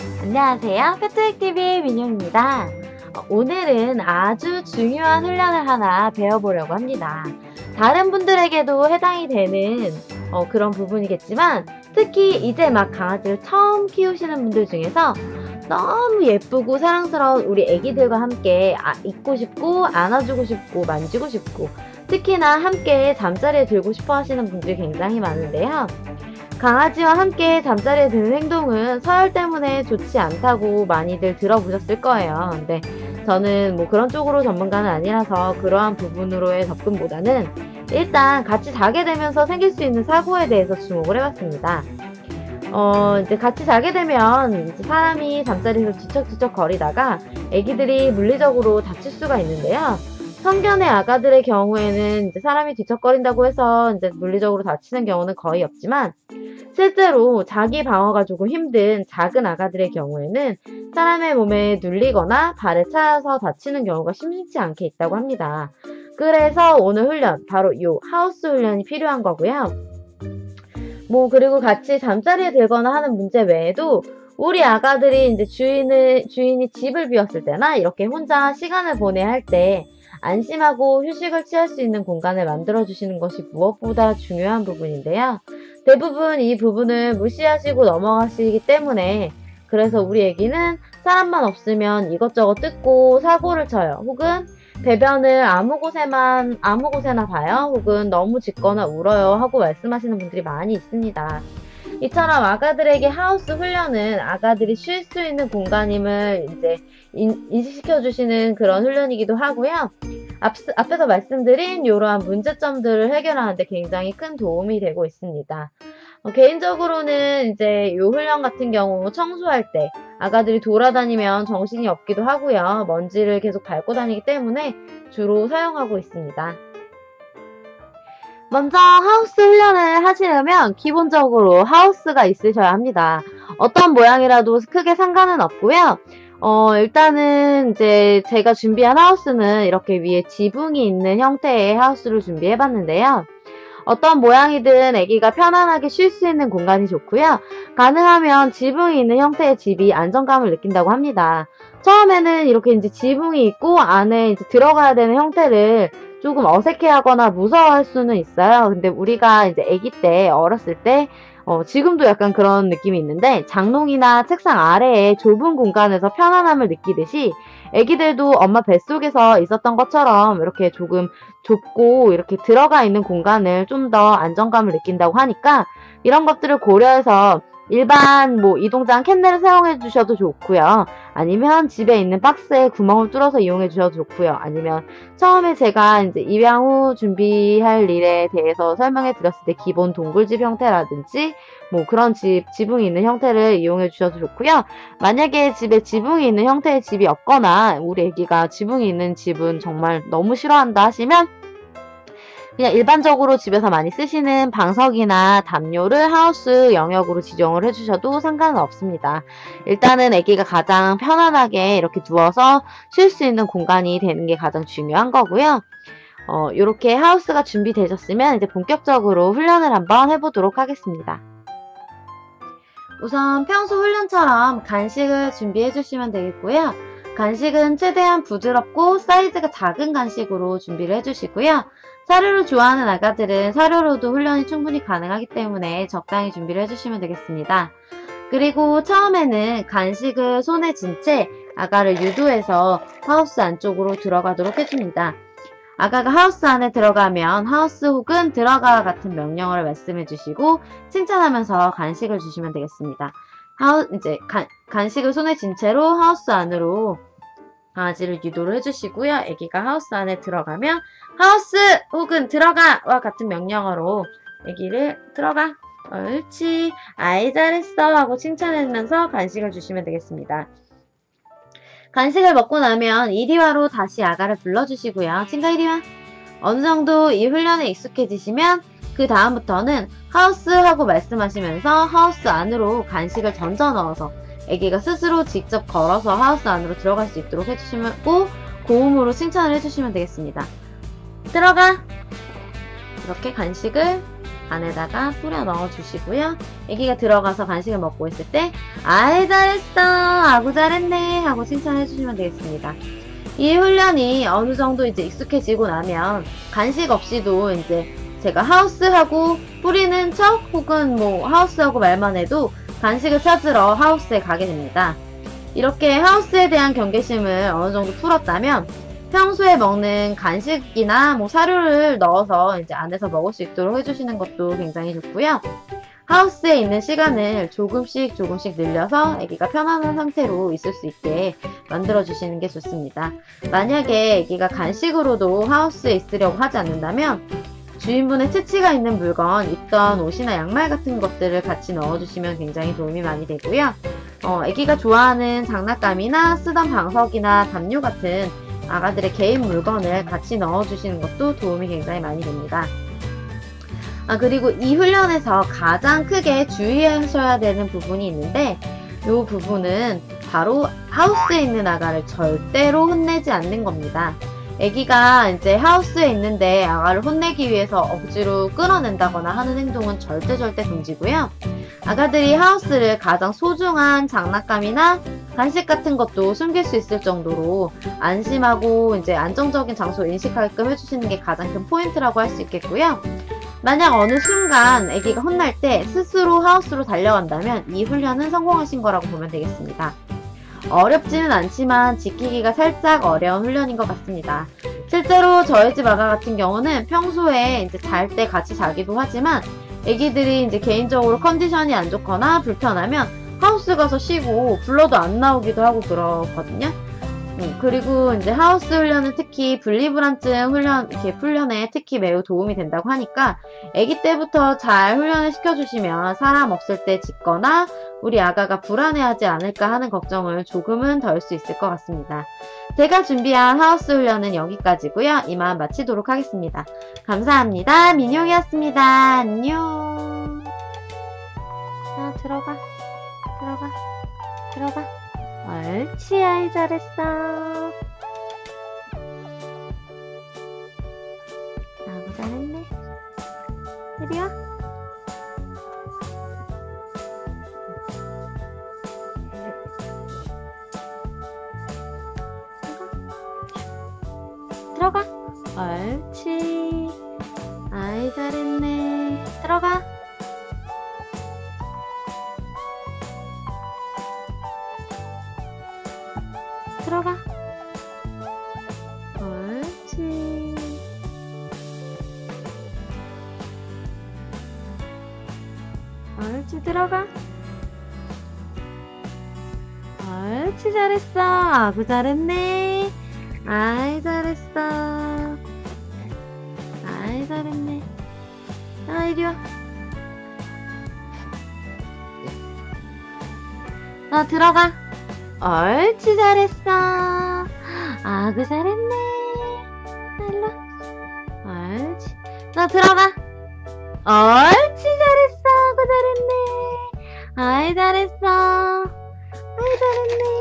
안녕하세요. 패트릭TV의 민영입니다. 오늘은 아주 중요한 훈련을 하나 배워보려고 합니다. 다른 분들에게도 해당이 되는 그런 부분이겠지만 특히 이제 막 강아지를 처음 키우시는 분들 중에서 너무 예쁘고 사랑스러운 우리 애기들과 함께 있고 싶고 안아주고 싶고 만지고 싶고 특히나 함께 잠자리에 들고 싶어 하시는 분들이 굉장히 많은데요. 강아지와 함께 잠자리에 드는 행동은 서열 때문에 좋지 않다고 많이들 들어보셨을 거예요. 근데 저는 뭐 그런 쪽으로 전문가는 아니라서 그러한 부분으로의 접근보다는 일단 같이 자게 되면서 생길 수 있는 사고에 대해서 주목을 해봤습니다. 이제 같이 자게 되면 이제 사람이 잠자리에서 뒤척뒤척 거리다가 애기들이 물리적으로 다칠 수가 있는데요. 성견의 아가들의 경우에는 이제 사람이 뒤척거린다고 해서 이제 물리적으로 다치는 경우는 거의 없지만 실제로 자기 방어가 조금 힘든 작은 아가들의 경우에는 사람의 몸에 눌리거나 발에 차여서 다치는 경우가 심심치 않게 있다고 합니다. 그래서 오늘 훈련, 바로 이 하우스 훈련이 필요한 거고요. 그리고 같이 잠자리에 들거나 하는 문제 외에도 우리 아가들이 이제 주인이 집을 비웠을 때나 이렇게 혼자 시간을 보내야 할 때 안심하고 휴식을 취할 수 있는 공간을 만들어주시는 것이 무엇보다 중요한 부분인데요. 대부분 이 부분을 무시하시고 넘어가시기 때문에 그래서 우리 애기는 사람만 없으면 이것저것 뜯고 사고를 쳐요. 혹은 배변을 아무 곳에나 봐요. 혹은 너무 짖거나 울어요 하고 말씀하시는 분들이 많이 있습니다. 이처럼 아가들에게 하우스 훈련은 아가들이 쉴 수 있는 공간임을 이제 인식시켜 주시는 그런 훈련이기도 하고요. 앞에서 말씀드린 이러한 문제점들을 해결하는데 굉장히 큰 도움이 되고 있습니다. 개인적으로는 이제 이 훈련 같은 경우 청소할 때 아가들이 돌아다니면 정신이 없기도 하고요. 먼지를 계속 밟고 다니기 때문에 주로 사용하고 있습니다. 먼저 하우스 훈련을 하시려면 기본적으로 하우스가 있으셔야 합니다. 어떤 모양이라도 크게 상관은 없고요. 일단은 이제 제가 준비한 하우스는 이렇게 위에 지붕이 있는 형태의 하우스를 준비해 봤는데요. 어떤 모양이든 아기가 편안하게 쉴 수 있는 공간이 좋고요. 가능하면 지붕이 있는 형태의 집이 안정감을 느낀다고 합니다. 처음에는 이렇게 이제 지붕이 있고 안에 이제 들어가야 되는 형태를 조금 어색해하거나 무서워할 수는 있어요. 근데 우리가 이제 아기 때 어렸을 때 지금도 약간 그런 느낌이 있는데 장롱이나 책상 아래에 좁은 공간에서 편안함을 느끼듯이 애기들도 엄마 뱃속에서 있었던 것처럼 이렇게 조금 좁고 이렇게 들어가 있는 공간을 좀 더 안정감을 느낀다고 하니까 이런 것들을 고려해서 일반 이동장 캔넬을 사용해 주셔도 좋고요. 아니면 집에 있는 박스에 구멍을 뚫어서 이용해 주셔도 좋고요. 아니면 처음에 제가 이제 입양 후 준비할 일에 대해서 설명해 드렸을 때 기본 동굴집 형태라든지 그런 지붕이 있는 형태를 이용해 주셔도 좋고요. 만약에 집에 지붕이 있는 형태의 집이 없거나 우리 애기가 지붕이 있는 집은 정말 너무 싫어한다 하시면 그냥 일반적으로 집에서 많이 쓰시는 방석이나 담요를 하우스 영역으로 지정을 해주셔도 상관은 없습니다. 일단은 아기가 가장 편안하게 이렇게 누워서 쉴 수 있는 공간이 되는 게 가장 중요한 거고요. 이렇게 하우스가 준비되셨으면 이제 본격적으로 훈련을 한번 해보도록 하겠습니다. 우선 평소 훈련처럼 간식을 준비해 주시면 되겠고요. 간식은 최대한 부드럽고 사이즈가 작은 간식으로 준비를 해주시고요. 사료를 좋아하는 아가들은 사료로도 훈련이 충분히 가능하기 때문에 적당히 준비를 해주시면 되겠습니다. 그리고 처음에는 간식을 손에 쥔 채 아가를 유도해서 하우스 안쪽으로 들어가도록 해줍니다. 아가가 하우스 안에 들어가면 하우스 혹은 들어가 같은 명령어를 말씀해 주시고 칭찬하면서 간식을 주시면 되겠습니다. 이제 간식을 손에 쥔 채로 하우스 안으로 강아지를 유도를 해주시고요. 아기가 하우스 안에 들어가면 하우스 혹은 들어가와 같은 명령어로 아기를 들어가, 옳지, 아이 잘했어 하고 칭찬하면서 간식을 주시면 되겠습니다. 간식을 먹고 나면 이리와로 다시 아가를 불러주시고요. 친가 이리와. 어느 정도 이 훈련에 익숙해지시면 그 다음부터는 하우스 하고 말씀하시면서 하우스 안으로 간식을 던져 넣어서 아기가 스스로 직접 걸어서 하우스 안으로 들어갈 수 있도록 해주시고 고음으로 칭찬을 해주시면 되겠습니다. 들어가! 이렇게 간식을 안에다가 뿌려 넣어주시고요. 애기가 들어가서 간식을 먹고 있을 때 아이 잘했어, 아구 잘했네 하고 칭찬해주시면 되겠습니다. 이 훈련이 어느 정도 이제 익숙해지고 나면 간식 없이도 이제 제가 하우스하고 뿌리는 척 혹은 뭐 하우스하고 말만 해도 간식을 찾으러 하우스에 가게 됩니다. 이렇게 하우스에 대한 경계심을 어느 정도 풀었다면 평소에 먹는 간식이나 뭐 사료를 넣어서 이제 안에서 먹을 수 있도록 해주시는 것도 굉장히 좋고요. 하우스에 있는 시간을 조금씩 늘려서 아기가 편안한 상태로 있을 수 있게 만들어 주시는 게 좋습니다. 만약에 아기가 간식으로도 하우스에 있으려고 하지 않는다면 주인분의 채취가 있는 물건, 입던 옷이나 양말 같은 것들을 같이 넣어주시면 굉장히 도움이 많이 되고요. 아기가 좋아하는 장난감이나 쓰던 방석이나 담요 같은 아가들의 개인 물건을 같이 넣어주시는 것도 도움이 굉장히 많이 됩니다. 그리고 이 훈련에서 가장 크게 주의하셔야 되는 부분이 있는데 이 부분은 바로 하우스에 있는 아가를 절대로 혼내지 않는 겁니다. 아기가 이제 하우스에 있는데 아가를 혼내기 위해서 억지로 끌어낸다거나 하는 행동은 절대 금지고요. 아가들이 하우스를 가장 소중한 장난감이나 간식 같은 것도 숨길 수 있을 정도로 안심하고 이제 안정적인 장소를 인식하게끔 해주시는 게 가장 큰 포인트라고 할 수 있겠고요. 만약 어느 순간 아기가 혼날 때 스스로 하우스로 달려간다면 이 훈련은 성공하신 거라고 보면 되겠습니다. 어렵지는 않지만 지키기가 살짝 어려운 훈련인 것 같습니다. 실제로 저희 집 아가 같은 경우는 평소에 이제 잘 때 같이 자기도 하지만 아기들이 이제 개인적으로 컨디션이 안 좋거나 불편하면 하우스 가서 쉬고 불러도 안 나오기도 하고 그러거든요. 그리고 이제 하우스 훈련은 특히 분리불안증 훈련에 특히 매우 도움이 된다고 하니까 아기 때부터 잘 훈련을 시켜주시면 사람 없을 때 짖거나 우리 아가가 불안해하지 않을까 하는 걱정을 조금은 덜 수 있을 것 같습니다. 제가 준비한 하우스 훈련은 여기까지고요. 이만 마치도록 하겠습니다. 감사합니다. 민용이었습니다. 안녕. 자, 들어가. 옳지, 아이 잘했어. 아구 잘했네. 이리 와. 들어가. 옳지. 아이 잘했네. 들어가. 들어가. 옳지. 옳지, 들어가. 옳지, 잘했어. 아구 잘했네. 아이 잘했어. 아이 잘했네. 아, 이리 와. 들어가. 옳지, 잘했어. 아구 잘했네. 일로. 옳지. 들어가. 옳지, 잘했어. 아구 잘했네. 아이 잘했어. 아이 잘했네.